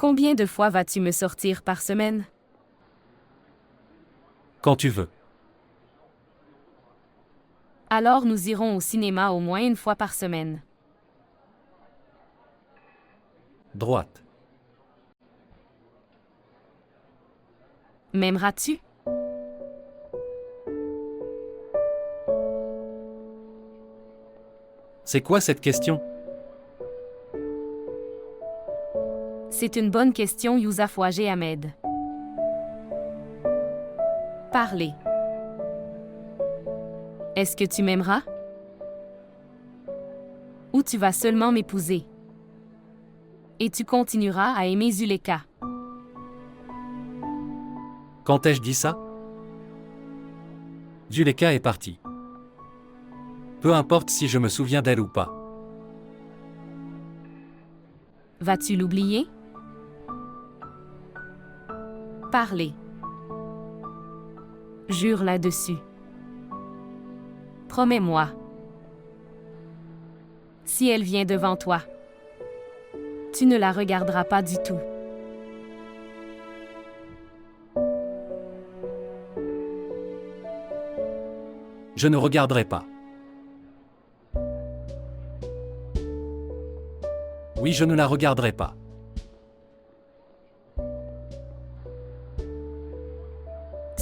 Combien de fois vas-tu me sortir par semaine? Quand tu veux. Alors nous irons au cinéma au moins une fois par semaine. Droite. M'aimeras-tu? C'est quoi cette question? C'est une bonne question, Yousaf Ouajé Ahmed. Parlez. Est-ce que tu m'aimeras? Ou tu vas seulement m'épouser? Et tu continueras à aimer Zuleka. Quand ai-je dit ça? Zuleka est partie. Peu importe si je me souviens d'elle ou pas. Vas-tu l'oublier? Parlez. Jure là-dessus. Promets-moi. Si elle vient devant toi, tu ne la regarderas pas du tout. Je ne regarderai pas. Oui, je ne la regarderai pas.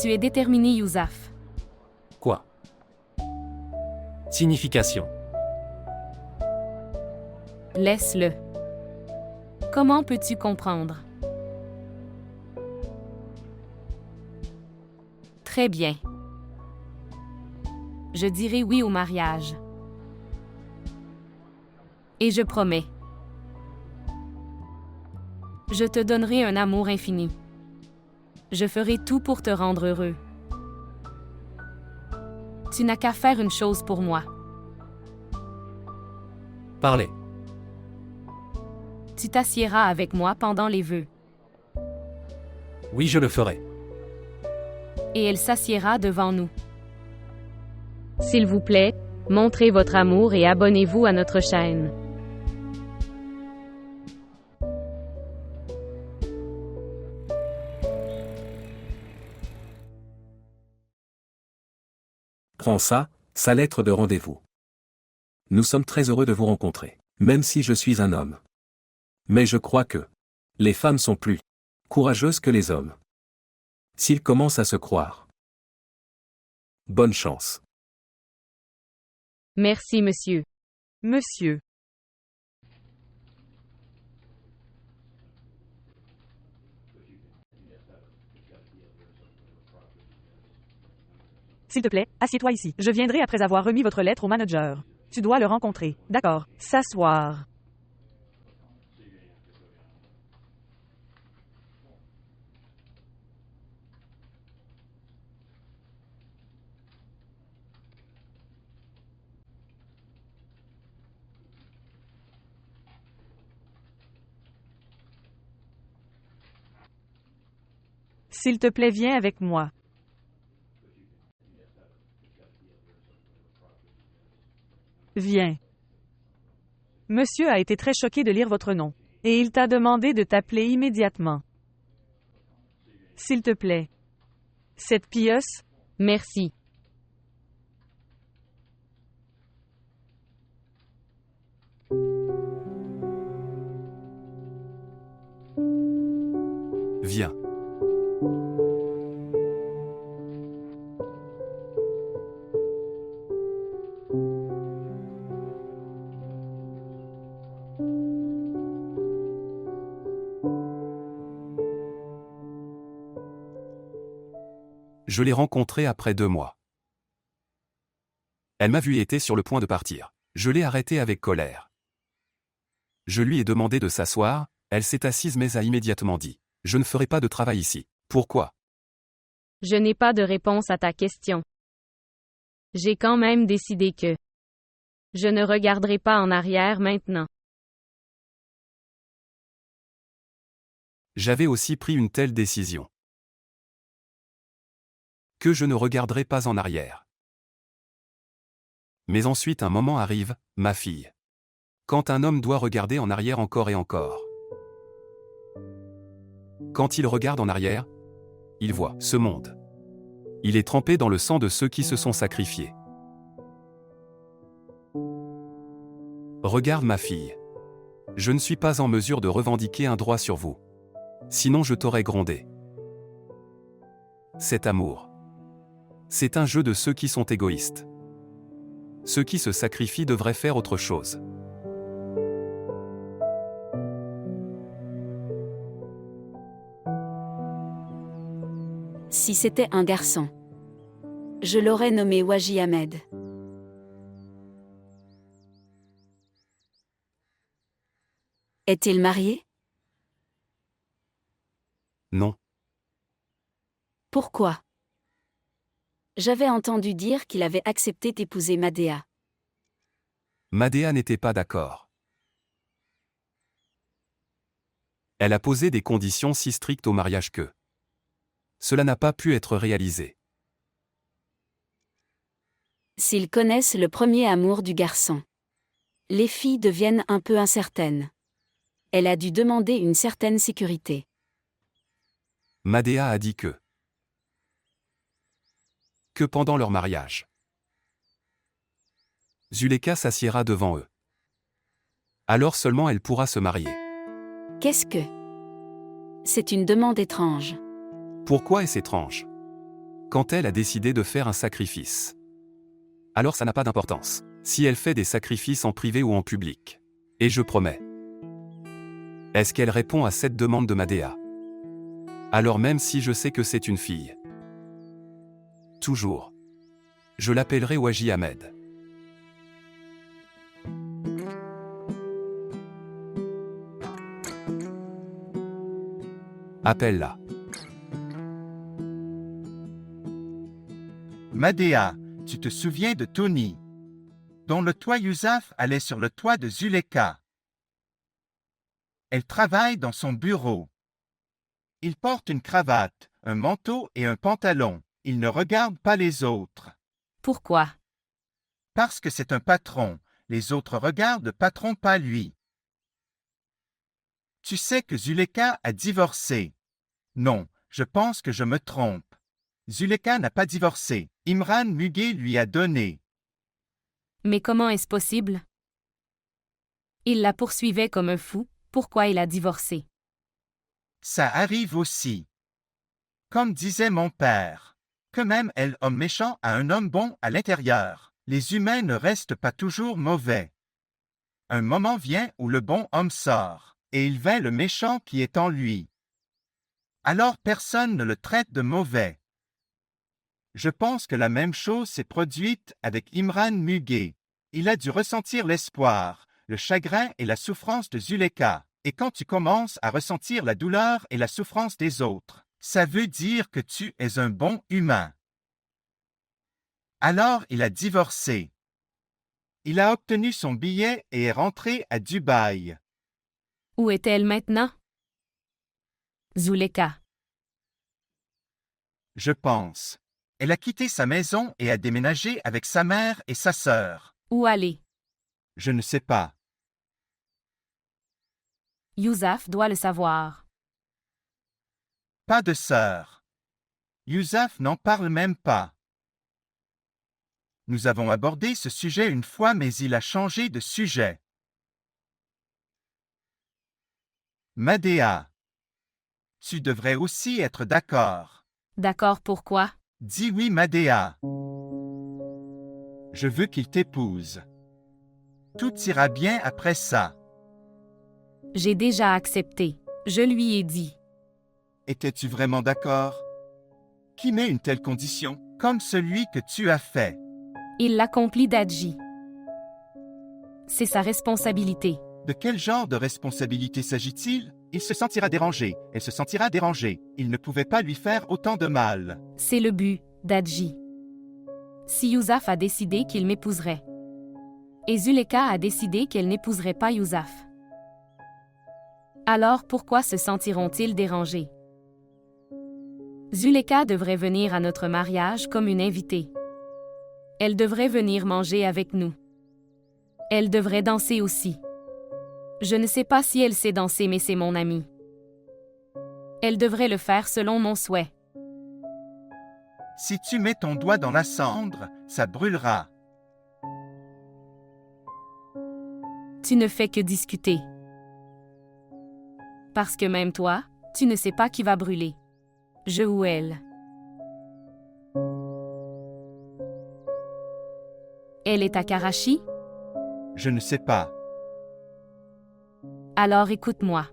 Tu es déterminé, Yousaf. Quoi? Signification. Laisse-le. Comment peux-tu comprendre? Très bien. Je dirai oui au mariage. Et je promets. Je te donnerai un amour infini. Je ferai tout pour te rendre heureux. Tu n'as qu'à faire une chose pour moi. Parlez. Tu t'assiéras avec moi pendant les vœux. Oui, je le ferai. Et elle s'assiera devant nous. S'il vous plaît, montrez votre amour et abonnez-vous à notre chaîne. Prends ça, sa lettre de rendez-vous. Nous sommes très heureux de vous rencontrer, même si je suis un homme. Mais je crois que les femmes sont plus courageuses que les hommes. S'ils commencent à se croire. Bonne chance. Merci, monsieur. Monsieur. S'il te plaît, assieds-toi ici. Je viendrai après avoir remis votre lettre au manager. Tu dois le rencontrer. D'accord. S'asseoir. S'il te plaît, viens avec moi. Viens. Monsieur a été très choqué de lire votre nom. Et il t'a demandé de t'appeler immédiatement. S'il te plaît. Cette pieuse? Merci. Viens. Je l'ai rencontrée après 2 mois. Elle m'a vu et était sur le point de partir. Je l'ai arrêtée avec colère. Je lui ai demandé de s'asseoir, elle s'est assise mais a immédiatement dit « Je ne ferai pas de travail ici. » Pourquoi? Je n'ai pas de réponse à ta question. J'ai quand même décidé que je ne regarderai pas en arrière maintenant. J'avais aussi pris une telle décision. Que je ne regarderai pas en arrière. Mais ensuite un moment arrive, ma fille. Quand un homme doit regarder en arrière encore et encore. Quand il regarde en arrière, il voit ce monde. Il est trempé dans le sang de ceux qui se sont sacrifiés. Regarde ma fille. Je ne suis pas en mesure de revendiquer un droit sur vous. Sinon je t'aurais grondé. Cet amour. C'est un jeu de ceux qui sont égoïstes. Ceux qui se sacrifient devraient faire autre chose. Si c'était un garçon, je l'aurais nommé Waji Ahmed. Est-il marié? Non. Pourquoi? J'avais entendu dire qu'il avait accepté d'épouser Madea. Madea n'était pas d'accord. Elle a posé des conditions si strictes au mariage que cela n'a pas pu être réalisé. S'ils connaissent le premier amour du garçon, les filles deviennent un peu incertaines. Elle a dû demander une certaine sécurité. Madea a dit que pendant leur mariage, Zuleka s'assiera devant eux. Alors seulement elle pourra se marier. Qu'est-ce que? C'est une demande étrange. Pourquoi est-ce étrange? Quand elle a décidé de faire un sacrifice, alors ça n'a pas d'importance. Si elle fait des sacrifices en privé ou en public. Et je promets. Est-ce qu'elle répond à cette demande de Madea? Alors même si je sais que c'est une fille. Toujours. Je l'appellerai Waji Ahmed. Appelle-la. Madea, tu te souviens de Tony, dont le toit Yousaf allait sur le toit de Zuleka. Elle travaille dans son bureau. Il porte une cravate, un manteau et un pantalon. Il ne regarde pas les autres. Pourquoi? Parce que c'est un patron. Les autres regardent le patron, pas lui. Tu sais que Zuleka a divorcé. Non, je pense que je me trompe. Zuleka n'a pas divorcé. Imran Muguet lui a donné. Mais comment est-ce possible? Il la poursuivait comme un fou, pourquoi il a divorcé? Ça arrive aussi. Comme disait mon père, que même elle, homme méchant, a un homme bon à l'intérieur. Les humains ne restent pas toujours mauvais. Un moment vient où le bon homme sort, et il vainc le méchant qui est en lui. Alors personne ne le traite de mauvais. Je pense que la même chose s'est produite avec Imran Muguet. Il a dû ressentir l'espoir, le chagrin et la souffrance de Zuleka. Et quand tu commences à ressentir la douleur et la souffrance des autres, ça veut dire que tu es un bon humain. Alors il a divorcé. Il a obtenu son billet et est rentré à Dubaï. Où est-elle maintenant? Zuleka. Je pense. Elle a quitté sa maison et a déménagé avec sa mère et sa sœur. Où aller? Je ne sais pas. Yousaf doit le savoir. Pas de sœur. Yousaf n'en parle même pas. Nous avons abordé ce sujet une fois, mais il a changé de sujet. Madea. Tu devrais aussi être d'accord. D'accord, pourquoi? Dis oui, Madea. Je veux qu'il t'épouse. Tout ira bien après ça. J'ai déjà accepté. Je lui ai dit. Étais-tu vraiment d'accord? Qui met une telle condition, comme celui que tu as fait? Il l'accomplit Dadji. C'est sa responsabilité. De quel genre de responsabilité s'agit-il? Il se sentira dérangé, elle se sentira dérangée. Il ne pouvait pas lui faire autant de mal. C'est le but, Dadji. Si Yousaf a décidé qu'il m'épouserait. Et Zuleka a décidé qu'elle n'épouserait pas Yousaf. Alors pourquoi se sentiront-ils dérangés? Zuleka devrait venir à notre mariage comme une invitée. Elle devrait venir manger avec nous. Elle devrait danser aussi. Je ne sais pas si elle sait danser, mais c'est mon amie. Elle devrait le faire selon mon souhait. Si tu mets ton doigt dans la cendre, ça brûlera. Tu ne fais que discuter. Parce que même toi, tu ne sais pas qui va brûler. Je ou elle. Elle est à Karachi? Je ne sais pas. Alors écoute-moi.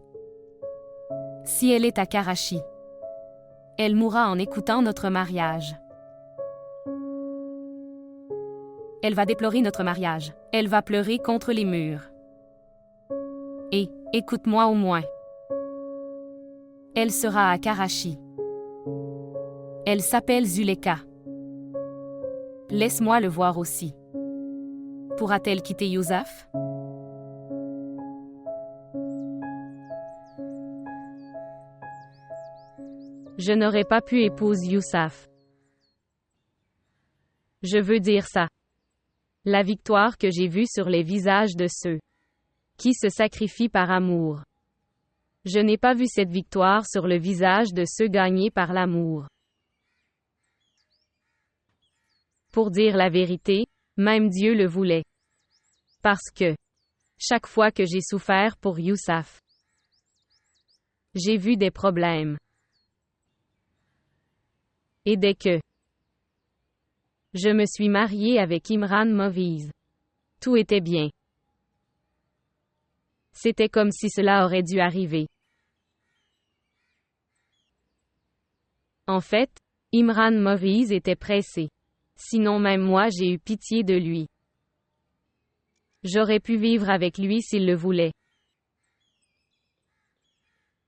Si elle est à Karachi, elle mourra en écoutant notre mariage. Elle va déplorer notre mariage. Elle va pleurer contre les murs. Et, écoute-moi au moins. Elle sera à Karachi. Elle s'appelle Zuleka. Laisse-moi le voir aussi. Pourra-t-elle quitter Yousaf? Je n'aurais pas pu épouser Yousaf. Je veux dire ça. La victoire que j'ai vue sur les visages de ceux qui se sacrifient par amour. Je n'ai pas vu cette victoire sur le visage de ceux gagnés par l'amour. Pour dire la vérité, même Dieu le voulait. Parce que, chaque fois que j'ai souffert pour Yousaf, j'ai vu des problèmes. Et dès que je me suis mariée avec Imran Moviz, tout était bien. C'était comme si cela aurait dû arriver. En fait, Imran Moviz était pressé. Sinon même moi j'ai eu pitié de lui. J'aurais pu vivre avec lui s'il le voulait.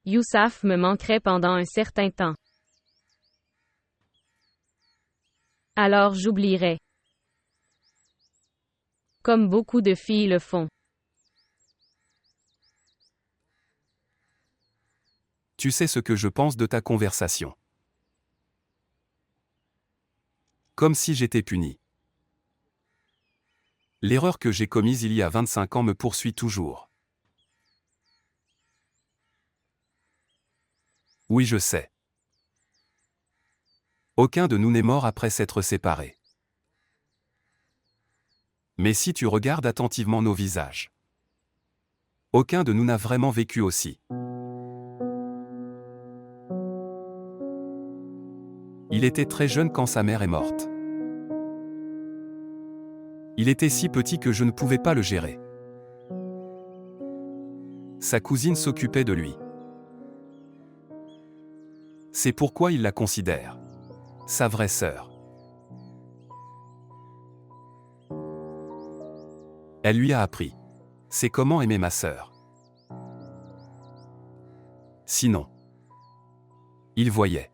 Yousaf me manquerait pendant un certain temps. Alors j'oublierais. Comme beaucoup de filles le font. Tu sais ce que je pense de ta conversation. Comme si j'étais puni. L'erreur que j'ai commise il y a 25 ans me poursuit toujours. Oui, je sais. Aucun de nous n'est mort après s'être séparés. Mais si tu regardes attentivement nos visages, aucun de nous n'a vraiment vécu aussi. Il était très jeune quand sa mère est morte. Il était si petit que je ne pouvais pas le gérer. Sa cousine s'occupait de lui. C'est pourquoi il la considère sa vraie sœur. Elle lui a appris. C'est comment aimer ma sœur. Sinon, il voyait.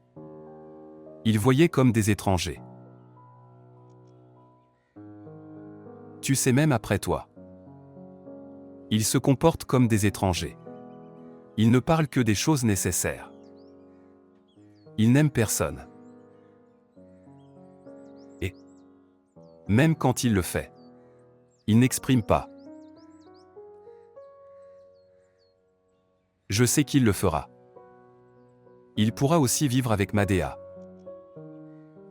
Ils voyaient comme des étrangers. Tu sais, même après toi. Ils se comportent comme des étrangers. Ils ne parlent que des choses nécessaires. Ils n'aiment personne. Et, même quand il le fait, il n'exprime pas. Je sais qu'il le fera. Il pourra aussi vivre avec Madea.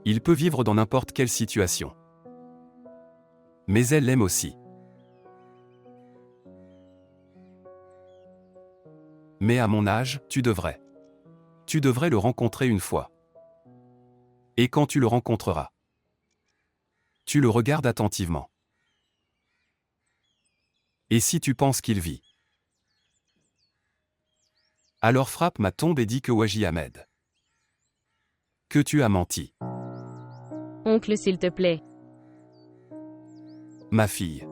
Il peut vivre dans n'importe quelle situation. Mais elle l'aime aussi. Mais à mon âge, tu devrais. Tu devrais le rencontrer une fois. Et quand tu le rencontreras, tu le regardes attentivement. Et si tu penses qu'il vit, alors frappe ma tombe et dis que Waji Ahmed, que tu as menti. Oncle, s'il te plaît. Ma fille,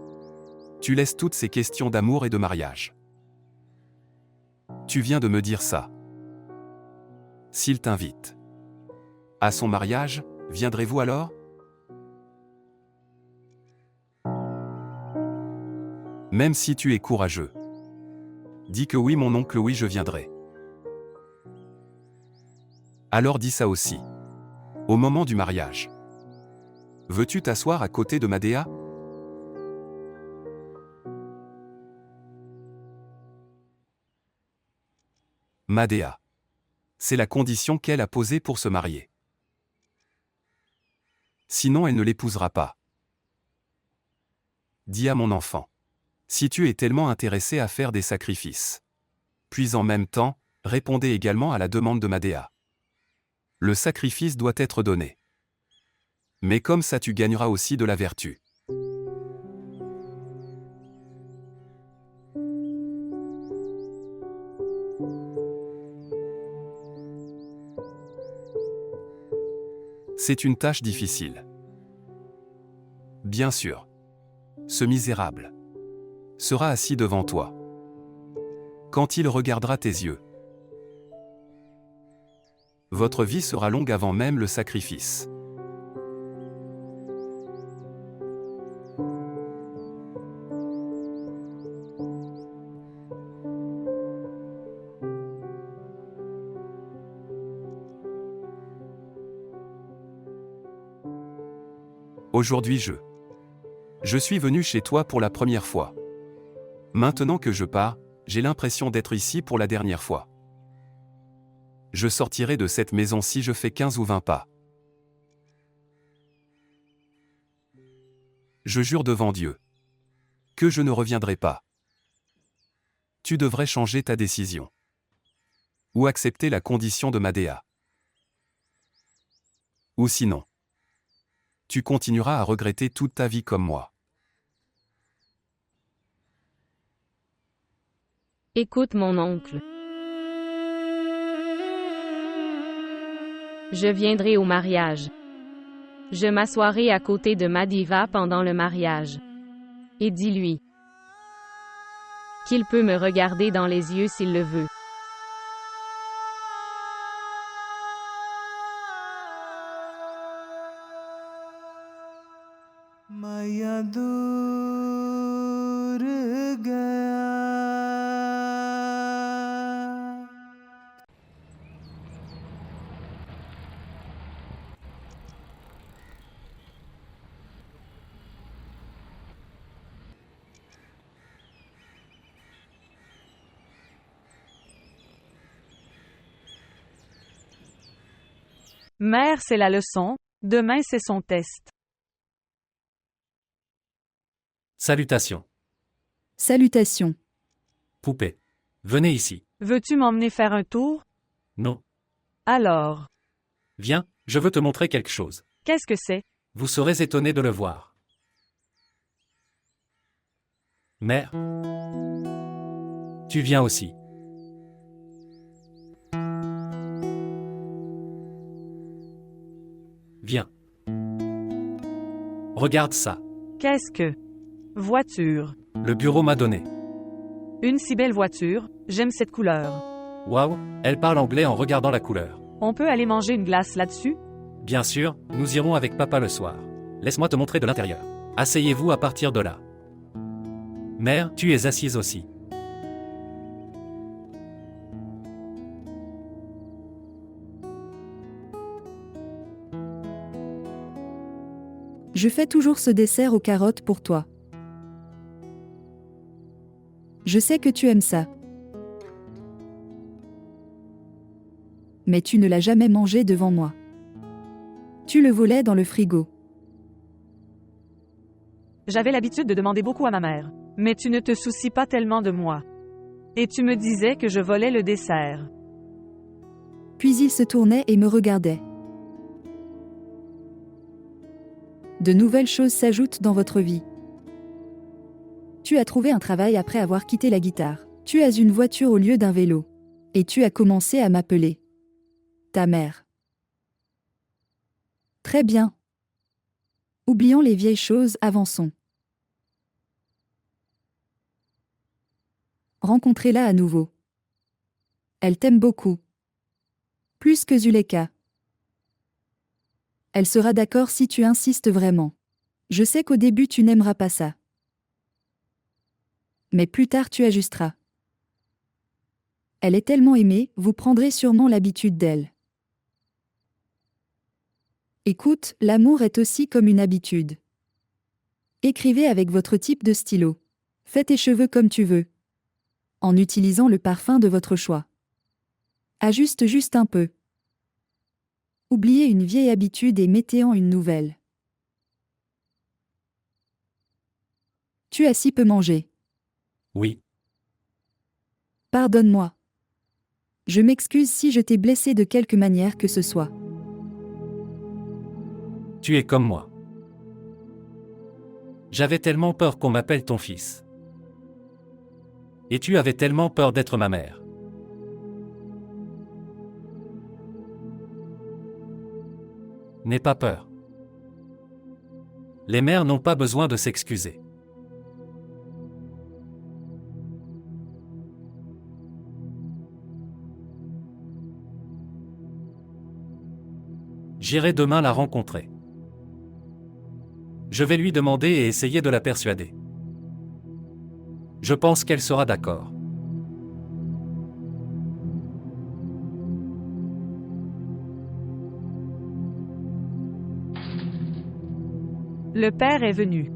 tu laisses toutes ces questions d'amour et de mariage. Tu viens de me dire ça. S'il t'invite à son mariage, viendrez-vous alors? Même si tu es courageux, dis que oui, mon oncle, oui, je viendrai. Alors dis ça aussi. Au moment du mariage. Veux-tu t'asseoir à côté de Madea? Madea. C'est la condition qu'elle a posée pour se marier. Sinon elle ne l'épousera pas. Dis à mon enfant. Si tu es tellement intéressé à faire des sacrifices. Puis en même temps, répondez également à la demande de Madea. Le sacrifice doit être donné. Mais comme ça tu gagneras aussi de la vertu. C'est une tâche difficile. Bien sûr. Ce misérable sera assis devant toi. Quand il regardera tes yeux, votre vie sera longue avant même le sacrifice. Aujourd'hui je suis venu chez toi pour la première fois. Maintenant que je pars, j'ai l'impression d'être ici pour la dernière fois. Je sortirai de cette maison si je fais 15 ou 20 pas. Je jure devant Dieu que je ne reviendrai pas. Tu devrais changer ta décision. Ou accepter la condition de Madea. Ou sinon, tu continueras à regretter toute ta vie comme moi. Écoute mon oncle. Je viendrai au mariage. Je m'assoirai à côté de Madiva pendant le mariage. Et dis-lui qu'il peut me regarder dans les yeux s'il le veut. Mère, c'est la leçon. Demain, c'est son test. Salutations. Salutations. Poupée. Venez ici. Veux-tu m'emmener faire un tour? Non. Alors, Viens, je veux te montrer quelque chose. qu'est-ce que c'est? Vous serez étonné de le voir. Mère. Tu viens aussi. Viens. Regarde ça. Qu'est-ce que? Voiture. Le bureau m'a donné. Une si belle voiture, j'aime cette couleur. Waouh, elle parle anglais en regardant la couleur. On peut aller manger une glace là-dessus? Bien sûr, nous irons avec papa le soir. Laisse-moi te montrer de l'intérieur. Asseyez-vous à partir de là. Mère, tu es assise aussi. Je fais toujours ce dessert aux carottes pour toi. Je sais que tu aimes ça. Mais tu ne l'as jamais mangé devant moi. Tu le volais dans le frigo. J'avais l'habitude de demander beaucoup à ma mère. Mais tu ne te soucies pas tellement de moi. Et tu me disais que je volais le dessert. Puis il se tournait et me regardait. De nouvelles choses s'ajoutent dans votre vie. Tu as trouvé un travail après avoir quitté la guitare. Tu as une voiture au lieu d'un vélo. Et tu as commencé à m'appeler ta mère. Très bien. Oublions les vieilles choses, avançons. Rencontrez-la à nouveau. Elle t'aime beaucoup. Plus que Zuleka. Elle sera d'accord si tu insistes vraiment. Je sais qu'au début tu n'aimeras pas ça. Mais plus tard tu ajusteras. Elle est tellement aimée, vous prendrez sûrement l'habitude d'elle. Écoute, l'amour est aussi comme une habitude. Écrivez avec votre type de stylo. Fais tes cheveux comme tu veux. En utilisant le parfum de votre choix. Ajuste juste un peu. Oubliez une vieille habitude et mettez-en une nouvelle. Tu as si peu mangé. Oui, Pardonne-moi. Je m'excuse si je t'ai blessé de quelque manière que ce soit. tu es comme moi. J'avais tellement peur qu'on m'appelle ton fils. Et tu avais tellement peur d'être ma mère. N'aie pas peur. Les mères n'ont pas besoin de s'excuser. J'irai demain la rencontrer. Je vais lui demander et essayer de la persuader. Je pense qu'elle sera d'accord. Le père est venu.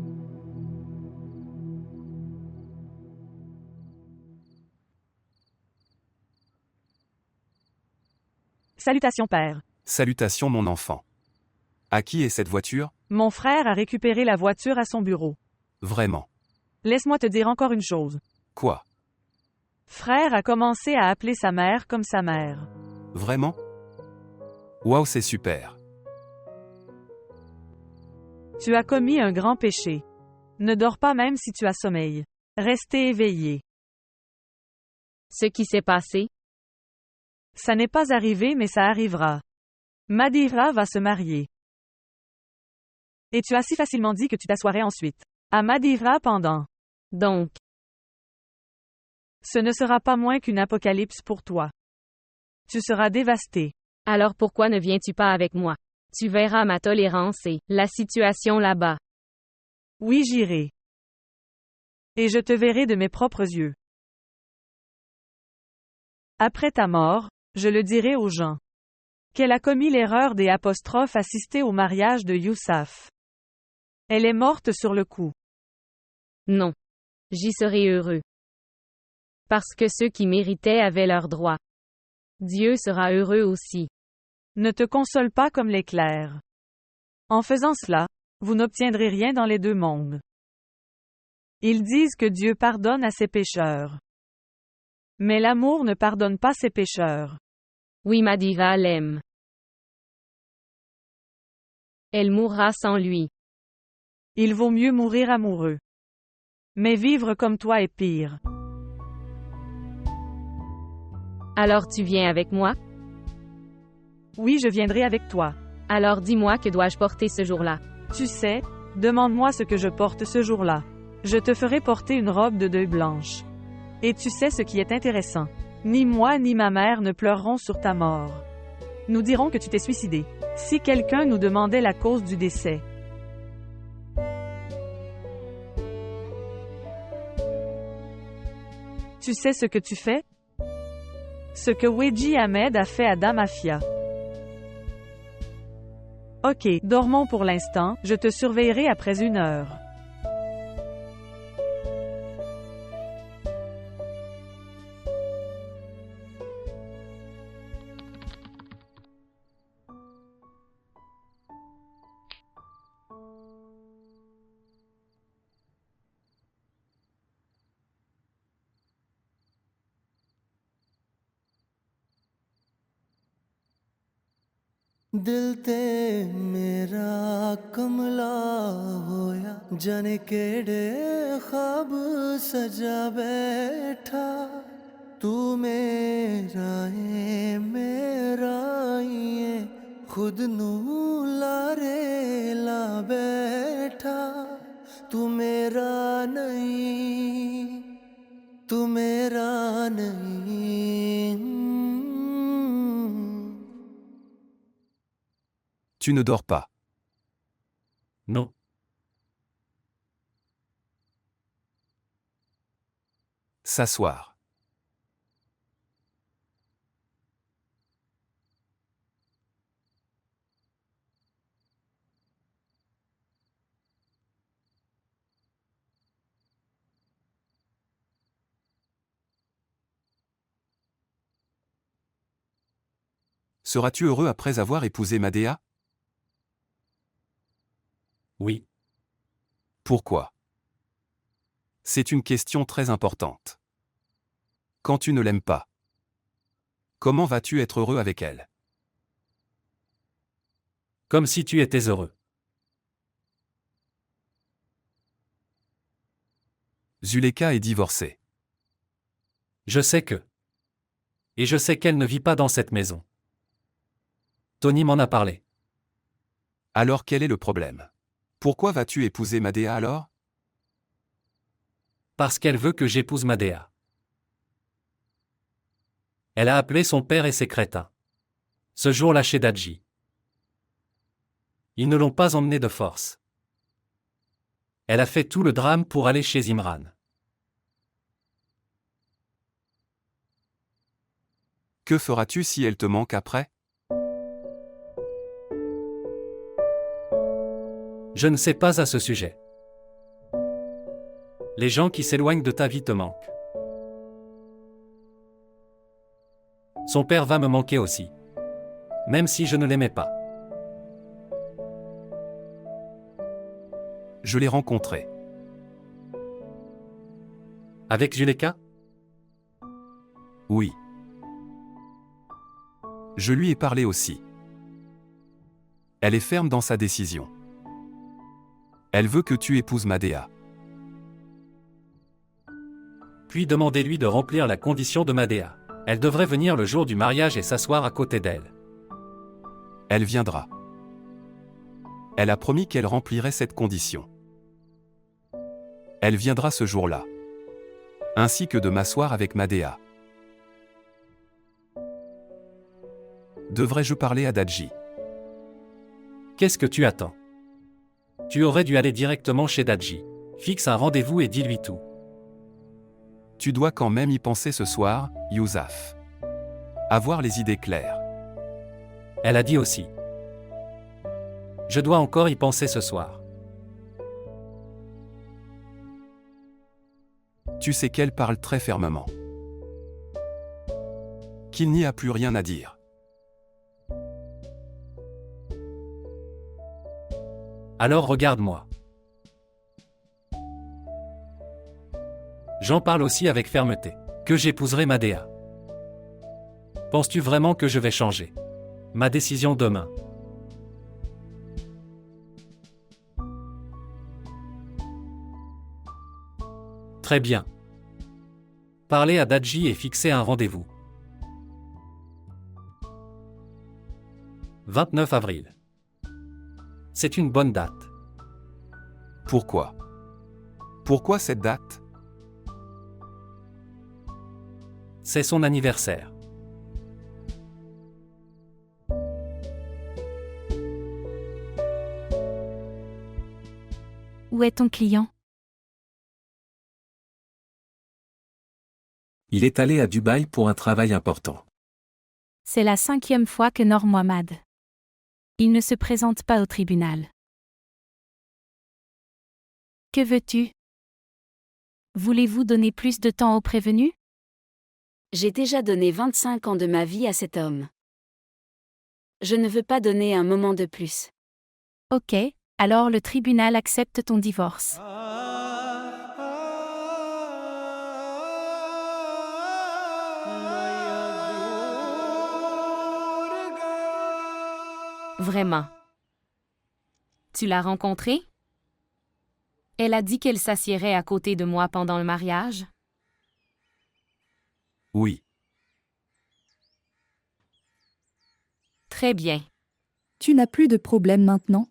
Salutations, père. Salutations mon enfant. À qui est cette voiture? Mon frère a récupéré la voiture à son bureau. Vraiment. Laisse-moi te dire encore une chose. Quoi? Frère a commencé à appeler sa mère comme sa mère. Vraiment? Waouh, c'est super. Tu as commis un grand péché. Ne dors pas même si tu as sommeil. Restez éveillé. Ce qui s'est passé? Ça n'est pas arrivé mais ça arrivera. Madhira va se marier. Et tu as si facilement dit que tu t'assoirais ensuite. À Madhira pendant. Donc, Ce ne sera pas moins qu'une apocalypse pour toi. Tu seras dévasté. alors pourquoi ne viens-tu pas avec moi? Tu verras ma tolérance et la situation là-bas. Oui, j'irai. Et je te verrai de mes propres yeux. Après ta mort, je le dirai aux gens. Qu'elle a commis l'erreur des apostrophes assistées au mariage de Youssaf. Elle est morte sur le coup. Non. J'y serai heureux. Parce que ceux qui méritaient avaient leurs droits. Dieu sera heureux aussi. Ne te console pas comme l'éclair. En faisant cela, vous n'obtiendrez rien dans les deux mondes. Ils disent que Dieu pardonne à ses pécheurs. Mais l'amour ne pardonne pas ses pécheurs. Oui, Madhira l'aime. Elle mourra sans lui. Il vaut mieux mourir amoureux. Mais vivre comme toi est pire. Alors tu viens avec moi? Oui, je viendrai avec toi. Alors dis-moi que dois-je porter ce jour-là? Tu sais, demande-moi ce que je porte ce jour-là. Je te ferai porter une robe de deuil blanche. Et tu sais ce qui est intéressant. Ni moi ni ma mère ne pleurerons sur ta mort. Nous dirons que tu t'es suicidé. Si quelqu'un nous demandait la cause du décès. Tu sais ce que tu fais? Ce que Weji Ahmed a fait à Damafia. Ok, dormons pour l'instant, je te surveillerai après 1 heure. दिल ते मेरा कमला होया जाने केड़े ख्वाब सजा बैठा तू मेरा ये खुद नू लारे ला बैठा तू मेरा नहीं Tu ne dors pas. Non. S'asseoir. Seras-tu heureux après avoir épousé Madea? Oui. Pourquoi? C'est une question très importante. Quand tu ne l'aimes pas, comment vas-tu être heureux avec elle? Comme si tu étais heureux. Zuleka est divorcée. Je sais que. Et je sais qu'elle ne vit pas dans cette maison. Tony m'en a parlé. Alors quel est le problème? Pourquoi vas-tu épouser Madea alors? Parce qu'elle veut que j'épouse Madea. Elle a appelé son père et ses crétins. Ce jour-là chez Dadji. Ils ne l'ont pas emmené de force. Elle a fait tout le drame pour aller chez Imran. Que feras-tu si elle te manque après? Je ne sais pas à ce sujet. Les gens qui s'éloignent de ta vie te manquent. Son père va me manquer aussi. Même si je ne l'aimais pas. Je l'ai rencontré. Avec Zuleka? Oui. Je lui ai parlé aussi. Elle est ferme dans sa décision. Elle veut que tu épouses Madea. Puis demandez-lui de remplir la condition de Madea. Elle devrait venir le jour du mariage et s'asseoir à côté d'elle. Elle viendra. Elle a promis qu'elle remplirait cette condition. Elle viendra ce jour-là. Ainsi que de m'asseoir avec Madea. Devrais-je parler à Dadji? Qu'est-ce que tu attends? Tu aurais dû aller directement chez Dadji. Fixe un rendez-vous et dis-lui tout. Tu dois quand même y penser ce soir, Yousaf. Avoir les idées claires. Elle a dit aussi. Je dois encore y penser ce soir. Tu sais qu'elle parle très fermement. Qu'il n'y a plus rien à dire. Alors regarde-moi. J'en parle aussi avec fermeté. Que j'épouserai Madea. Penses-tu vraiment que je vais changer ma décision demain? Très bien. Parlez à Dadji et fixez un rendez-vous. 29 avril. C'est une bonne date. Pourquoi? Pourquoi cette date? C'est son anniversaire. Où est ton client? Il est allé à Dubaï pour un travail important. C'est la 5e fois que Noor Mohammad. Il ne se présente pas au tribunal. Que veux-tu? Voulez-vous donner plus de temps au prévenu? J'ai déjà donné 25 ans de ma vie à cet homme. Je ne veux pas donner un moment de plus. Ok, alors le tribunal accepte ton divorce. Vraiment. Tu l'as rencontrée? Elle a dit qu'elle s'assiérait à côté de moi pendant le mariage? Oui. Très bien. Tu n'as plus de problème maintenant?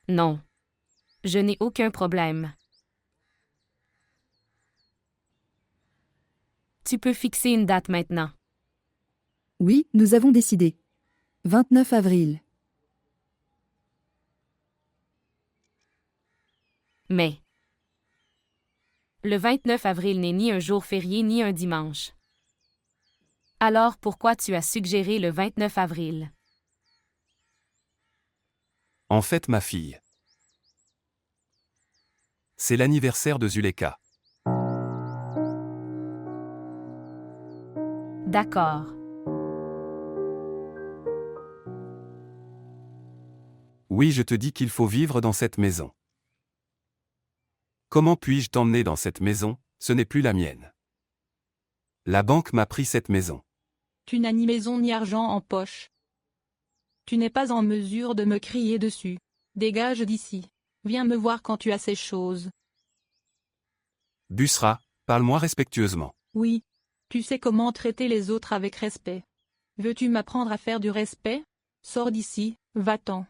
Non. Je n'ai aucun problème. Tu peux fixer une date maintenant. Oui, nous avons décidé. 29 avril. Mais le 29 avril n'est ni un jour férié ni un dimanche. Alors pourquoi tu as suggéré le 29 avril? En fait, ma fille. C'est l'anniversaire de Zuleka. D'accord. Oui, je te dis qu'il faut vivre dans cette maison. Comment puis-je t'emmener dans cette maison? Ce n'est plus la mienne. La banque m'a pris cette maison. Tu n'as ni maison ni argent en poche. Tu n'es pas en mesure de me crier dessus. Dégage d'ici. Viens me voir quand tu as ces choses. Busra, parle-moi respectueusement. Oui. Tu sais comment traiter les autres avec respect. Veux-tu m'apprendre à faire du respect? Sors d'ici, va-t'en.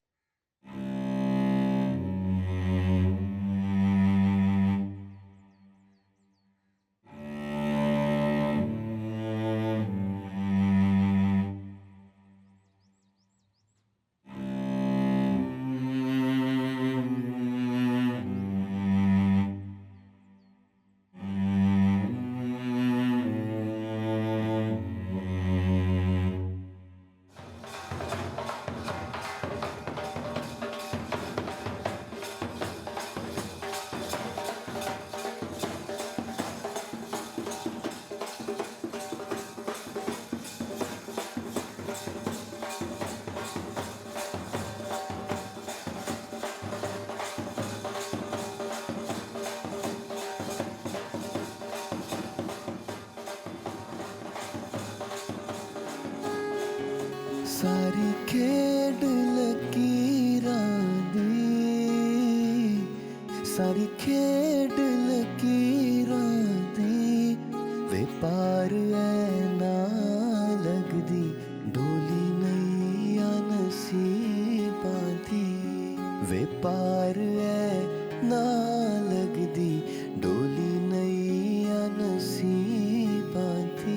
सारी खेड लकीरां दी सारी खेड लकीरां दी वे पार ऐ ना लगदी डोली नैया नसीबां दी वे पार ऐ ना लगदी डोली नैया नसीबां दी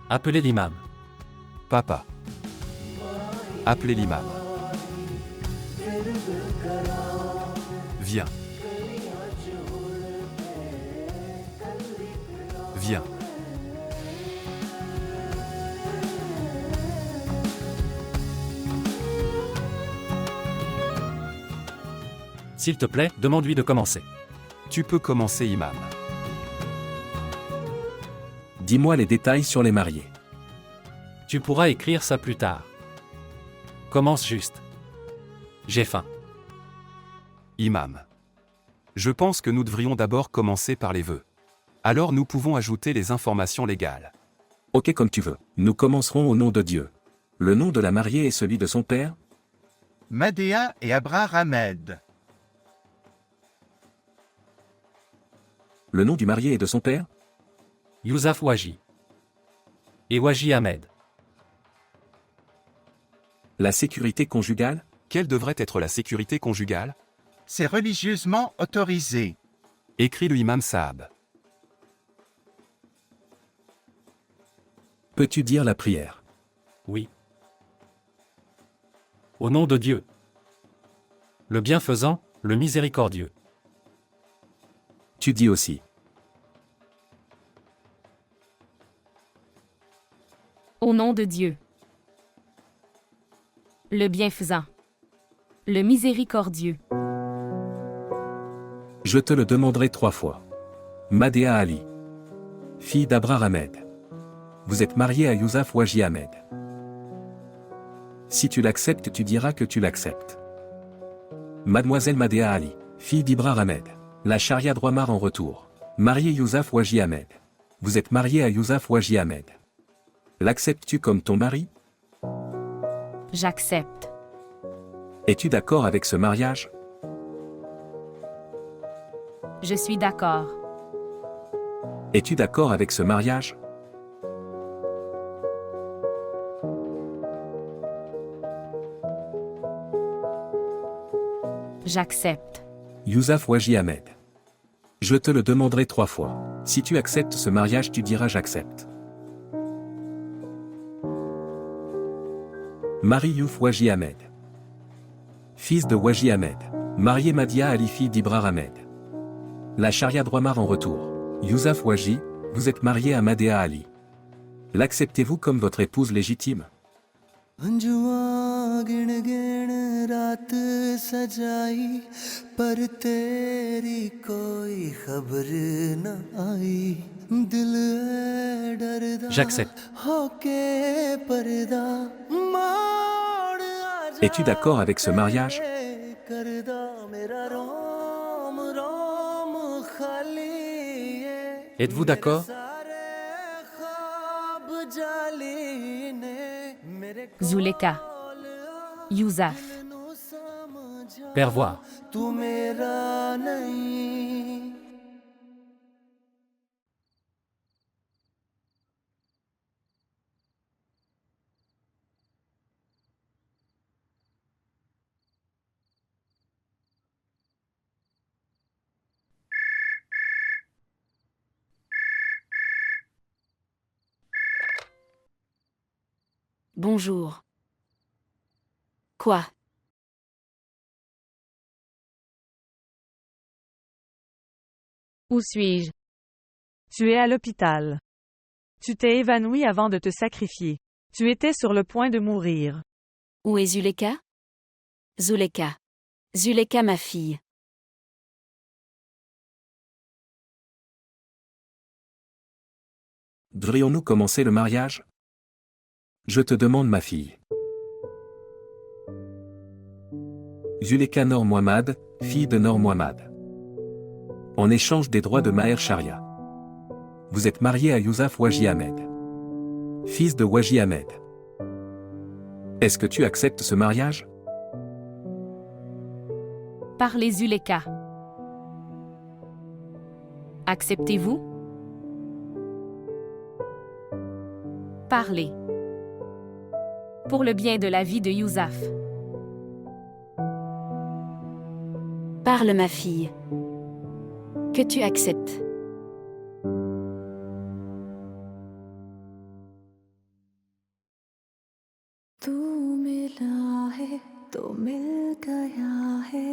Appelez l'imam. Papa. Appelez l'imam. Viens. Viens. S'il te plaît, demande-lui de commencer. Tu peux commencer, imam. Dis-moi les détails sur les mariés. Tu pourras écrire ça plus tard. Commence juste. J'ai faim. Imam. Je pense que nous devrions d'abord commencer par les vœux. Alors nous pouvons ajouter les informations légales. Ok, comme tu veux. Nous commencerons au nom de Dieu. Le nom de la mariée est celui de son père? Madea et Abrar Ahmed. Le nom du marié est de son père? Yousaf Waji. Et Waji Ahmed. La sécurité conjugale? Quelle devrait être la sécurité conjugale? C'est religieusement autorisé. Écrit le imam Saab. Peux-tu dire la prière? Oui. Au nom de Dieu. Le bienfaisant, le miséricordieux. Tu dis aussi. Au nom de Dieu. Le bienfaisant. Le miséricordieux. Je te le demanderai 3 fois. Madea Ali. Fille d'Abrar Ahmed. Vous êtes mariée à Yousaf Waji Ahmed. Si tu l'acceptes, tu diras que tu l'acceptes. Mademoiselle Madea Ali. Fille d'Ibrar Ahmed. La charia droit-mar en retour. Mariée Yousaf Waji Ahmed. Vous êtes mariée à Yousaf Waji Ahmed. L'acceptes-tu comme ton mari? J'accepte. Es-tu d'accord avec ce mariage? Je suis d'accord. Es-tu d'accord avec ce mariage? J'accepte. Yousaf Waji Ahmed. Je te le demanderai 3 fois. Si tu acceptes ce mariage, tu diras j'accepte. Marie Youf Waji Ahmed. Fils de Waji Ahmed. Marié Madia Ali, fille d'Ibrar Ahmed. La charia droit-mar en retour. Yousaf Waji, vous êtes marié à Madea Ali. L'acceptez-vous comme votre épouse légitime? अंजुआ गिण गिण रात सजाई पर तेरी कोई खबर न आई दिल है डरदा J'accepte. होके पर्दा मोड़ आ Es-tu d'accord avec ce mariage? करदा मेरा रोम रोम खाली है Êtes-vous d'accord? सारे ख्वाब जाली ने मेरे Zuleka. Yousaf. Père voir. तू मेरा नहीं Bonjour. Quoi? Où suis-je? Tu es à l'hôpital. Tu t'es évanoui avant de te sacrifier. Tu étais sur le point de mourir. Où est Zuleka? Zuleka. Zuleka, ma fille. Devrions-nous commencer le mariage? Je te demande, ma fille. Zuleka Nor Mohammad, fille de Nor Mohammad. En échange des droits de Maher Sharia. Vous êtes marié à Yousaf Waji Ahmed. Fils de Waji Ahmed. Est-ce que tu acceptes ce mariage? Parlez Zuleka. Acceptez-vous? Parlez. Pour le bien de la vie de Yousaf. Parle, ma fille. Que tu acceptes. तू मिला है तो मिल गया है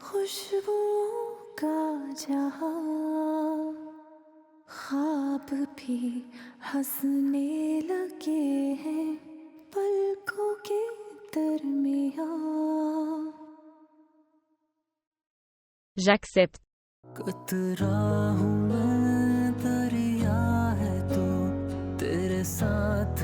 खुशबुओं का जहां ख्वाब भी हंसने लगे हैं पलकों के दरमियां J'accepte. कतरा हूँ मैं दरिया है तू तेरे साथ